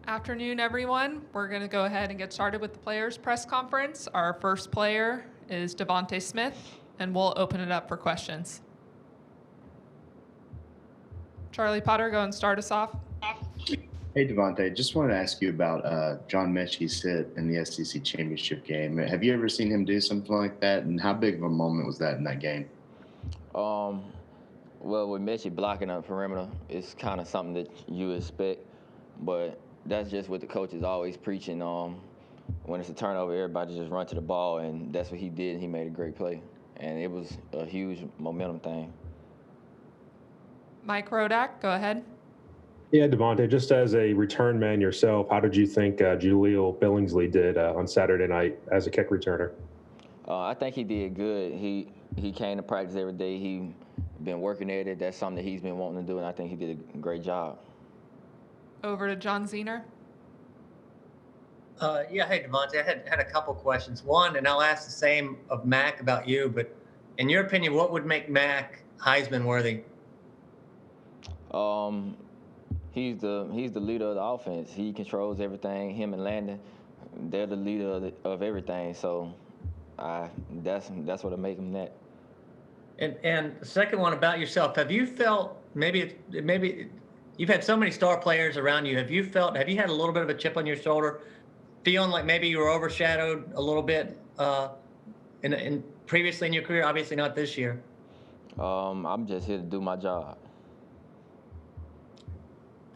Afternoon, everyone. We're going to go ahead and get started with the players' press conference. Our first player is DeVonta Smith, and we'll open it up for questions. Charlie Potter, go and start us off. Hey, DeVonta, just wanted to ask you about John Mechie's hit in the SEC championship game. Have you ever seen him do something like that, and how big of a moment was that in that game? Well, with Mechie blocking on the perimeter, it's kind of something that you expect, but that's just what the coach is always preaching. When it's a turnover, everybody just run to the ball, and that's what he did, and he made a great play. And it was a huge momentum thing. Mike Rodak, go ahead. Yeah, DeVonta, just as a return man yourself, how did you think Jaleel Billingsley did on Saturday night as a kick returner? I think he did good. He came to practice every day. He been working at it. That's something that he's been wanting to do, and I think he did a great job. Over to John Zener. Hey, DeVonta, I had a couple questions. One, and I'll ask the same of Mac about you, but in your opinion, what would make Mac Heisman worthy? He's the leader of the offense. He controls everything. Him and Landon, they're the leader of everything. So that's what'll make him that. And the second one about yourself, have you felt maybe you've had so many star players around you. Have you had a little bit of a chip on your shoulder, feeling like maybe you were overshadowed a little bit in previously in your career? Obviously not this year. I'm just here to do my job.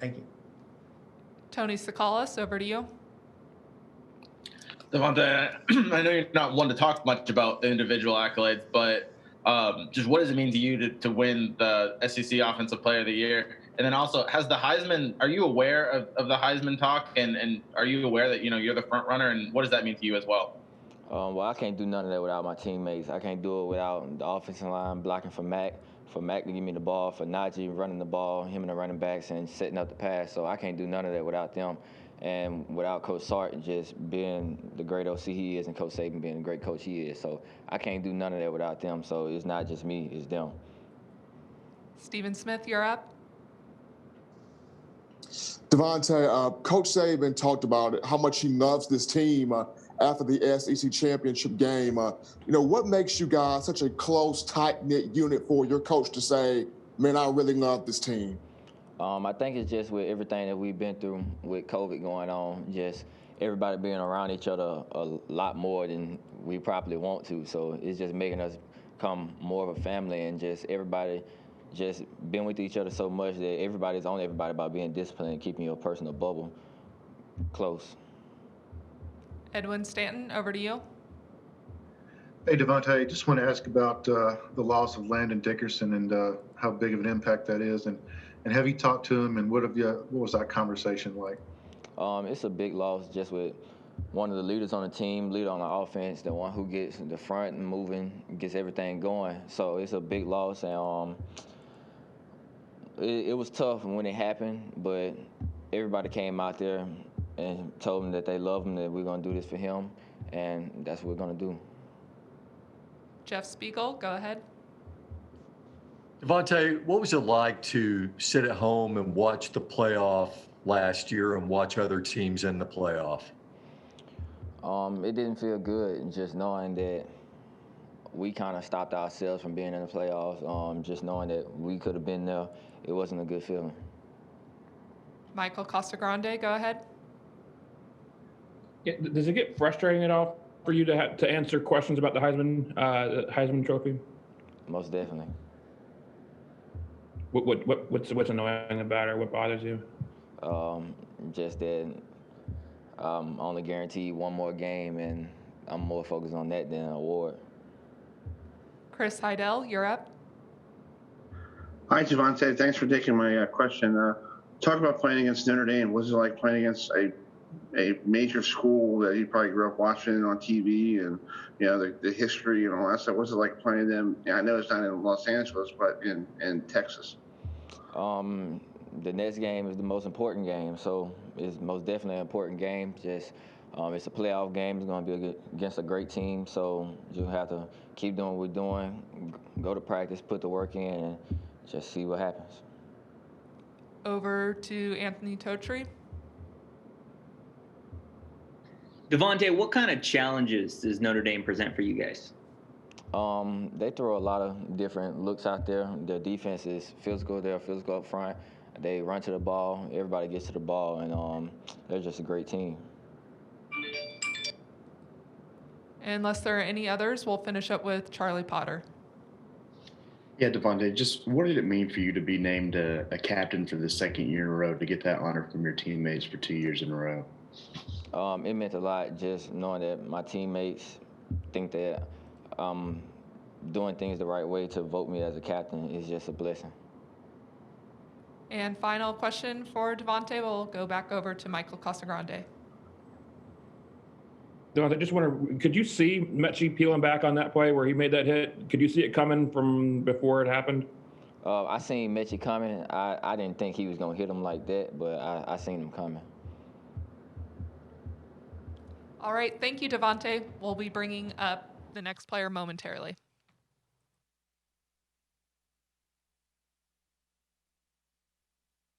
Thank you. Tony Sakalas, over to you. DeVonta, I know you're not one to talk much about the individual accolades, but just what does it mean to you to win the SEC Offensive Player of the Year? And then also, are you aware of the Heisman talk, and are you aware that you're the front runner, and what does that mean to you as well? Well, I can't do none of that without my teammates. I can't do it without the offensive line blocking for Mac to give me the ball, for Najee running the ball, him and the running backs, and setting up the pass. So I can't do none of that without them. And without Coach Sark just being the great OC he is and Coach Saban being the great coach he is. So I can't do none of that without them. So it's not just me, it's them. Stephen Smith, you're up. DeVonta, Coach Saban talked about how much he loves this team after the SEC championship game. What makes you guys such a close, tight-knit unit for your coach to say, man, I really love this team? I think it's just with everything that we've been through with COVID going on, just everybody being around each other a lot more than we probably want to. So it's just making us become more of a family, and just everybody just been with each other so much that everybody's on everybody about being disciplined and keeping your personal bubble close. Edwin Stanton, over to you. Hey, DeVonta, I just want to ask about the loss of Landon Dickerson and how big of an impact that is. And have you talked to him, and what was that conversation like? It's a big loss, just with one of the leaders on the team, leader on the offense, the one who gets the front and moving, gets everything going. So it's a big loss, and it was tough when it happened, but everybody came out there and told him that they love him, that we're going to do this for him, and that's what we're going to do. Jeff Spiegel, go ahead. DeVonta, what was it like to sit at home and watch the playoff last year and watch other teams in the playoff? It didn't feel good, just knowing that we kind of stopped ourselves from being in the playoffs. Just knowing that we could have been there, it wasn't a good feeling. Michael Casagrande, go ahead. Yeah, does it get frustrating at all for you to answer questions about the Heisman Trophy? Most definitely. What's annoying about it? What bothers you? Just that I'm only guaranteed one more game, and I'm more focused on that than an award. Chris Heidel, you're up. Hi, DeVonta. Thanks for taking my question. Talk about playing against Notre Dame. What was it like playing against a major school that you probably grew up watching on TV, and the history and all that stuff? What's it like playing them? I know it's not in Los Angeles, but in Texas. The next game is the most important game, so it's most definitely an important game. Just it's a playoff game. It's going to be against a great team, so you have to keep doing what we're doing, go to practice, put the work in, and just see what happens. Over to Anthony Totri. DeVonta, what kind of challenges does Notre Dame present for you guys? They throw a lot of different looks out there. Their defense is physical. They're physical up front. They run to the ball. Everybody gets to the ball, and they're just a great team. Unless there are any others, we'll finish up with Charlie Potter. Yeah, DeVonta, just what did it mean for you to be named a captain for the second year in a row, to get that honor from your teammates for 2 years in a row? It meant a lot just knowing that my teammates think that I'm doing things the right way. To vote me as a captain is just a blessing. And final question for DeVonta, we'll go back over to Michael Casagrande. DeVonta, I just wonder, could you see Mechie peeling back on that play where he made that hit? Could you see it coming from before it happened? I seen Mechie coming. I didn't think he was going to hit him like that, but I seen him coming. All right, thank you, DeVonta. We'll be bringing up the next player momentarily.